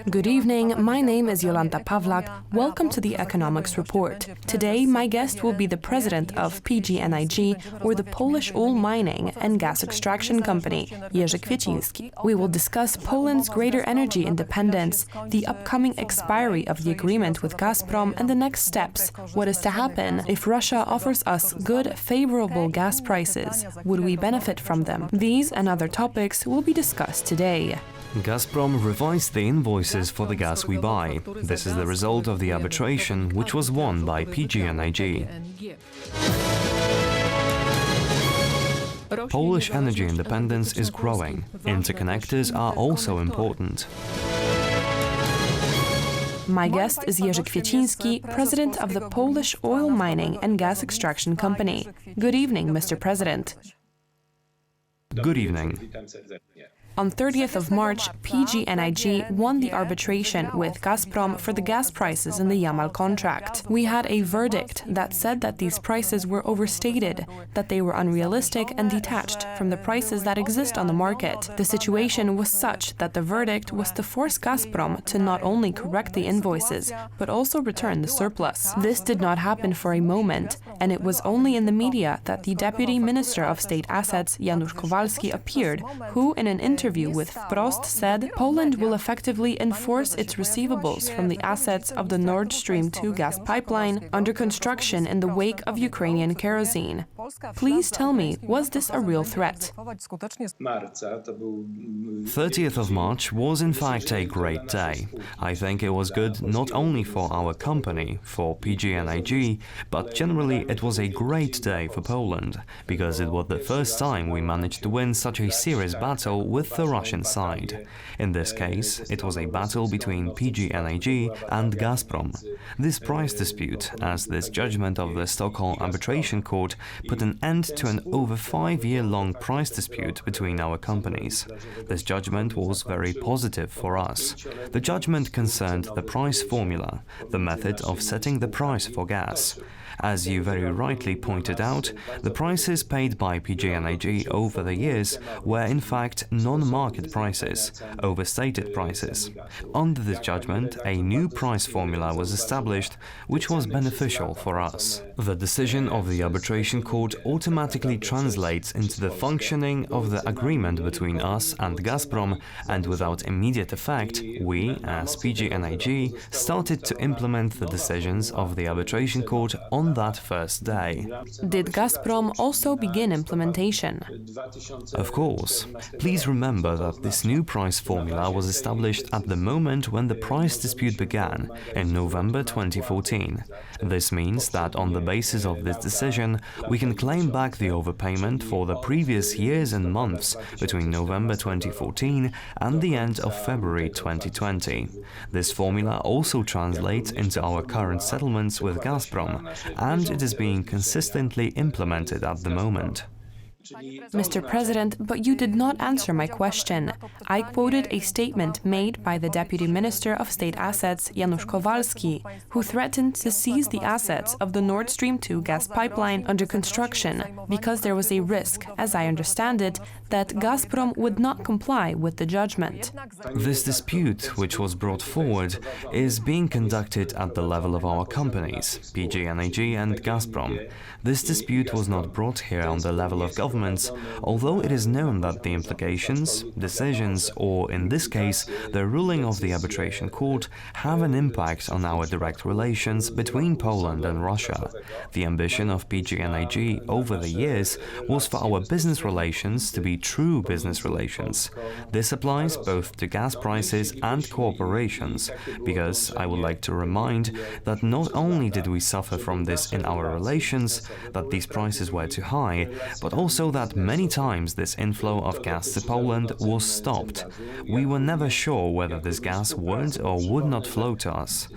Good evening, my name is Jolanta Pawlak. Welcome to the Economics Report. Today, my guest will be the president of PGNiG, or the Polish oil mining and gas extraction company, Jerzy Kwieciński. We will discuss Poland's greater energy independence, the upcoming expiry of the agreement with Gazprom, and the next steps. What is to happen if Russia offers us good, favorable gas prices? Would we benefit from them? These and other topics will be discussed today. Gazprom revised the invoices for the gas we buy. This is the result of the arbitration, which was won by PGNiG. Polish energy independence is growing. Interconnectors are also important. My guest is Jerzy Kwieciński, president of the Polish oil mining and gas extraction company. Good evening, Mr. President. Good evening. On 30th of March, PGNiG won the arbitration with Gazprom for the gas prices in the Yamal contract. We had a verdict that said that these prices were overstated, that they were unrealistic and detached from the prices that exist on the market. The situation was such that the verdict was to force Gazprom to not only correct the invoices, but also return the surplus. This did not happen for a moment, and it was only in the media that the Deputy Minister of State Assets, Janusz Kowalski, appeared, who in an interview with Frost said Poland will effectively enforce its receivables from the assets of the Nord Stream 2 gas pipeline under construction in the wake of Ukrainian kerosene. Please tell me, was this a real threat? 30th of March was in fact a great day. I think it was good not only for our company, for PGNiG, but generally it was a great day for Poland, because it was the first time we managed to win such a serious battle with the Russian side. In this case, it was a battle between PGNiG and Gazprom. This price dispute, as this judgment of the Stockholm Arbitration Court, put an end to an over 5-year-long price dispute between our companies. This judgment was very positive for us. The judgment concerned the price formula, the method of setting the price for gas. As you very rightly pointed out, the prices paid by PGNiG over the years were in fact non-market prices, overstated prices. Under this judgment, a new price formula was established, which was beneficial for us. The decision of the arbitration court automatically translates into the functioning of the agreement between us and Gazprom, and without immediate effect, we, as PGNiG, started to implement the decisions of the arbitration court on that first day. Did Gazprom also begin implementation? Of course. Please remember that this new price formula was established at the moment when the price dispute began, in November 2014. This means that on the basis of this decision, we can claim back the overpayment for the previous years and months between November 2014 and the end of February 2020. This formula also translates into our current settlements with Gazprom, and it is being consistently implemented at the moment. Mr. President, but you did not answer my question. I quoted a statement made by the Deputy Minister of State Assets, Janusz Kowalski, who threatened to seize the assets of the Nord Stream 2 gas pipeline under construction because there was a risk, as I understand it, that Gazprom would not comply with the judgment. This dispute, which was brought forward, is being conducted at the level of our companies, PGNiG and Gazprom. This dispute was not brought here on the level of governments, although it is known that the implications, decisions, or in this case, the ruling of the arbitration court have an impact on our direct relations between Poland and Russia. The ambition of PGNiG over the years was for our business relations to be true business relations. This applies both to gas prices and corporations, because I would like to remind that not only did we suffer from this in our relations, that these prices were too high, but also that many times this inflow of gas to Poland was stopped. We were never sure whether this gas would or would not flow to us.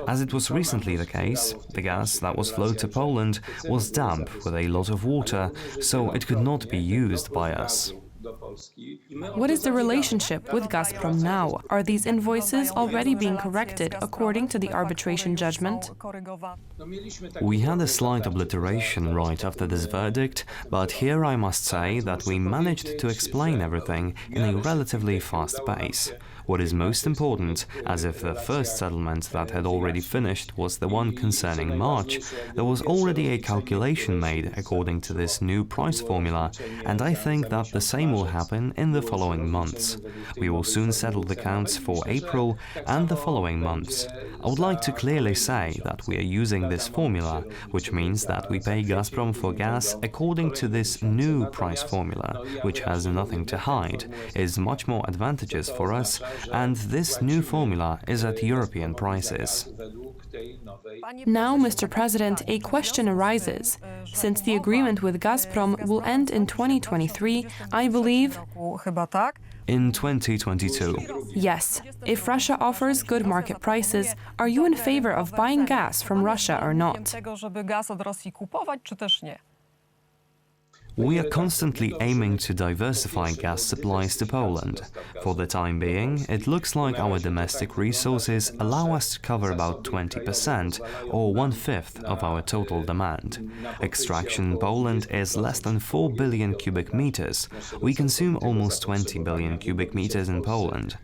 As it was recently the case, the gas that was flowed to Poland was damp with a lot of water, so it could not be used by us. What is the relationship with Gazprom now? Are these invoices already being corrected according to the arbitration judgment? We had a slight obliteration right after this verdict, but here I must say that we managed to explain everything in a relatively fast pace. What is most important, as if the first settlement that had already finished was the one concerning March, there was already a calculation made according to this new price formula, and I think that the same will happen in the following months. We will soon settle the counts for April and the following months. I would like to clearly say that we are using this formula, which means that we pay Gazprom for gas according to this new price formula, which has nothing to hide, is much more advantageous for us, and this new formula is at European prices. Now, Mr. President, a question arises. Since the agreement with Gazprom will end in 2023, I believe... In 2022. Yes. If Russia offers good market prices, are you in favor of buying gas from Russia or not? We are constantly aiming to diversify gas supplies to Poland. For the time being, it looks like our domestic resources allow us to cover about 20% or 1/5 of our total demand. Extraction in Poland is less than 4 billion cubic meters. We consume almost 20 billion cubic meters in Poland.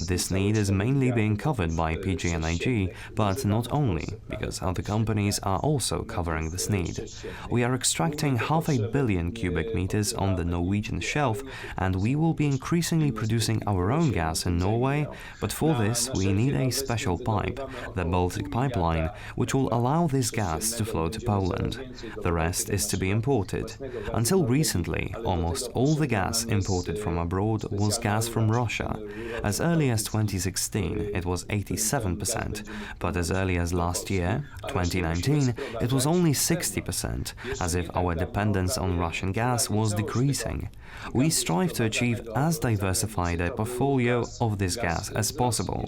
This need is mainly being covered by PGNiG, but not only, because other companies are also covering this need. We are extracting 500 million cubic meters on the Norwegian shelf, and we will be increasingly producing our own gas in Norway, but for this we need a special pipe, the Baltic Pipeline, which will allow this gas to flow to Poland. The rest is to be imported. Until recently, almost all the gas imported from abroad was gas from Russia. As early as 2016, it was 87%, but as early as last year, 2019, it was only 60%, as if our dependence on Russian gas was decreasing. We strive to achieve as diversified a portfolio of this gas as possible.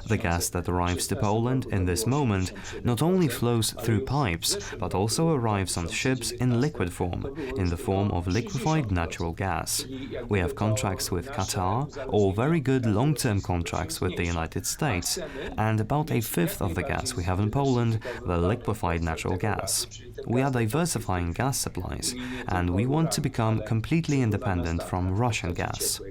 The gas that arrives to Poland in this moment not only flows through pipes, but also arrives on ships in liquid form, in the form of liquefied natural gas. We have contracts with Qatar, or very good long-term contracts with the United States, and about 1/5 of the gas we have in Poland, the liquefied natural gas. We are diversifying gas supplies, and we want to become completely independent from Russian gas.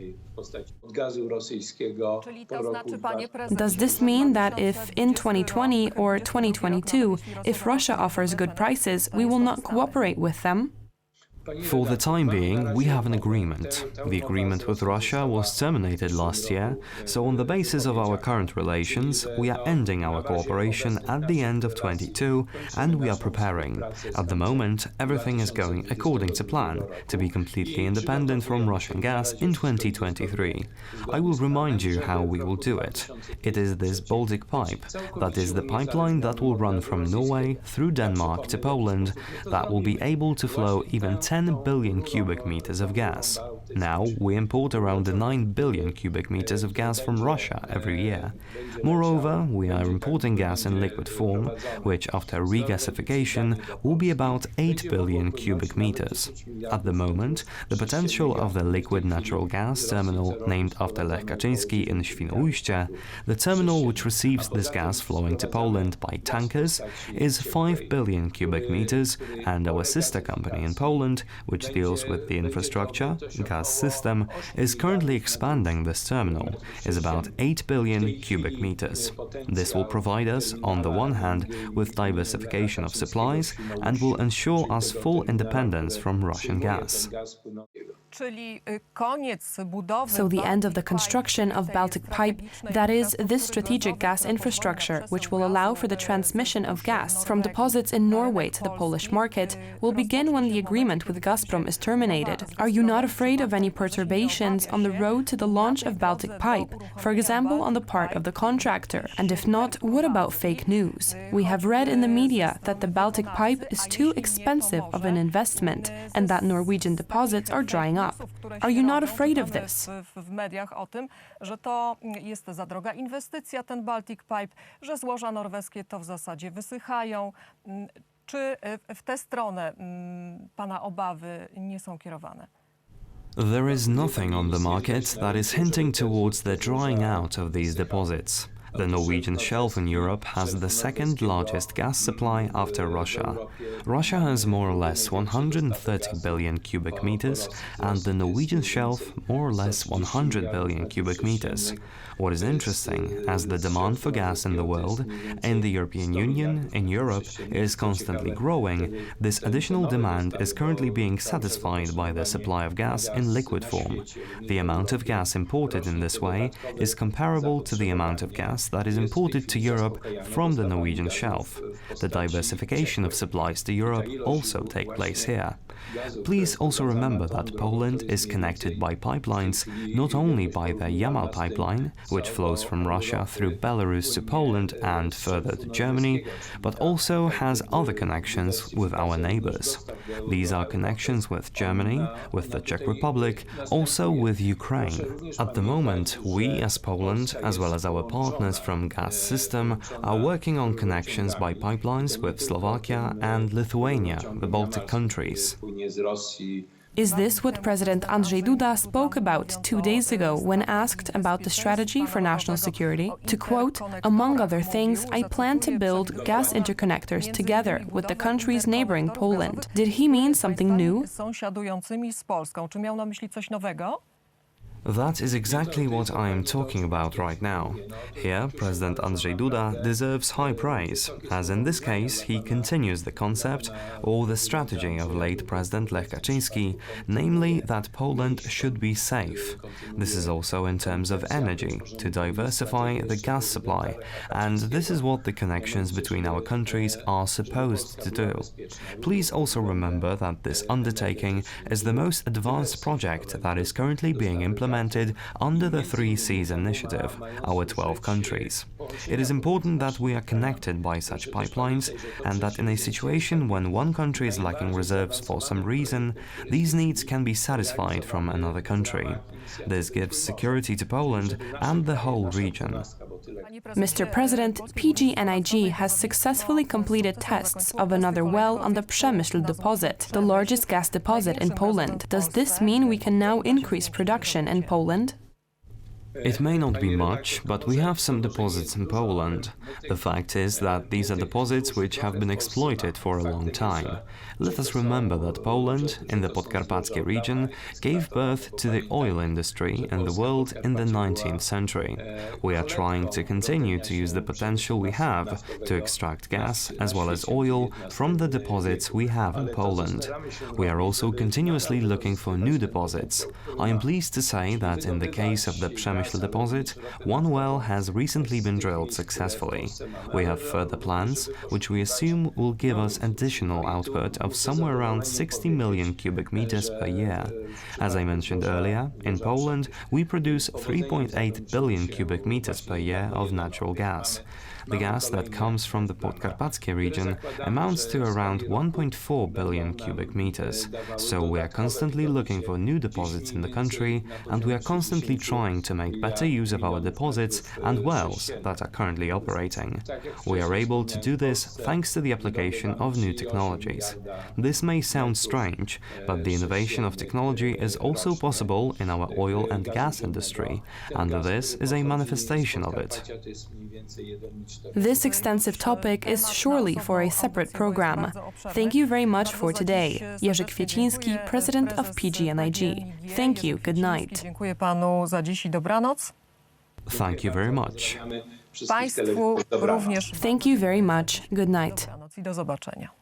Does this mean that if in 2020 or 2022, if Russia offers good prices, we will not cooperate with them? For the time being, we have an agreement. The agreement with Russia was terminated last year, so on the basis of our current relations, we are ending our cooperation at the end of 2022, and we are preparing. At the moment, everything is going according to plan, to be completely independent from Russian gas in 2023. I will remind you how we will do it. It is this Baltic Pipe, that is the pipeline that will run from Norway through Denmark to Poland, that will be able to flow even 10 billion cubic meters of gas. Now, we import around 9 billion cubic meters of gas from Russia every year. Moreover, we are importing gas in liquid form, which after regasification will be about 8 billion cubic meters. At the moment, the potential of the liquid natural gas terminal named after Lech Kwieciński in Świnoujście, the terminal which receives this gas flowing to Poland by tankers, is 5 billion cubic meters, and our sister company in Poland, which deals with the infrastructure, gas system, is currently expanding this terminal, is about 8 billion cubic meters. This will provide us, on the one hand, with diversification of supplies and will ensure us full independence from Russian gas. So the end of the construction of Baltic Pipe, that is, this strategic gas infrastructure, which will allow for the transmission of gas from deposits in Norway to the Polish market, will begin when the agreement with Gazprom is terminated. Are you not afraid of any perturbations on the road to the launch of Baltic Pipe, for example on the part of the contractor? And if not, what about fake news? We have read in the media that the Baltic Pipe is too expensive of an investment and that Norwegian deposits are drying up. Are you not afraid of this? W mediach o tym, że to jest za droga inwestycja, ten Baltic Pipe, że złoża norweskie to w zasadzie wysychają. Czy w tę stronę pana obawy nie są kierowane? There is nothing on the market that is hinting towards the drying out of these deposits. The Norwegian shelf in Europe has the second largest gas supply after Russia. Russia has more or less 130 billion cubic meters, and the Norwegian shelf more or less 100 billion cubic meters. What is interesting, as the demand for gas in the world, in the European Union, in Europe, is constantly growing, this additional demand is currently being satisfied by the supply of gas in liquid form. The amount of gas imported in this way is comparable to the amount of gas that is imported to Europe from the Norwegian shelf. The diversification of supplies to Europe also takes place here. Please also remember that Poland is connected by pipelines not only by the Yamal pipeline, which flows from Russia through Belarus to Poland and further to Germany, but also has other connections with our neighbors. These are connections with Germany, with the Czech Republic, also with Ukraine. At the moment, we as Poland, as well as our partners from gas system, are working on connections by pipelines with Slovakia and Lithuania, the Baltic countries. Is this what President Andrzej Duda spoke about 2 days ago when asked about the strategy for national security? To quote, "Among other things, I plan to build gas interconnectors together with the countries neighboring Poland." Did he mean something new? That is exactly what I am talking about right now. Here, President Andrzej Duda deserves high praise, as in this case he continues the concept or the strategy of late President Lech Kaczyński, namely that Poland should be safe. This is also in terms of energy, to diversify the gas supply, and this is what the connections between our countries are supposed to do. Please also remember that this undertaking is the most advanced project that is currently being implemented under the 3 Seas initiative, our 12 countries. It is important that we are connected by such pipelines and that in a situation when one country is lacking reserves for some reason, these needs can be satisfied from another country. This gives security to Poland and the whole region. Mr. President, PGNiG has successfully completed tests of another well on the Przemyśl deposit, the largest gas deposit in Poland. Does this mean we can now increase production in Poland? It may not be much, but we have some deposits in Poland. The fact is that these are deposits which have been exploited for a long time. Let us remember that Poland, in the Podkarpackie region, gave birth to the oil industry in the world in the 19th century. We are trying to continue to use the potential we have to extract gas as well as oil from the deposits we have in Poland. We are also continuously looking for new deposits. I am pleased to say that in the case of the Przemyśl deposit, one well has recently been drilled successfully. We have further plans, which we assume will give us additional output of somewhere around 60 million cubic meters per year. As I mentioned earlier, in Poland we produce 3.8 billion cubic meters per year of natural gas. The gas that comes from the Podkarpackie region amounts to around 1.4 billion cubic meters. So we are constantly looking for new deposits in the country, and we are constantly trying to make better use of our deposits and wells that are currently operating. We are able to do this thanks to the application of new technologies. This may sound strange, but the innovation of technology is also possible in our oil and gas industry, and this is a manifestation of it. This extensive topic is surely for a separate program. Thank you very much for today. Jerzy Kwieciński, President of PGNiG. Thank you, good night. Dziękuję panu za dziś i dobranoc. Thank you very much. Państwu również Thank you very much, good night. dobranoc i do zobaczenia.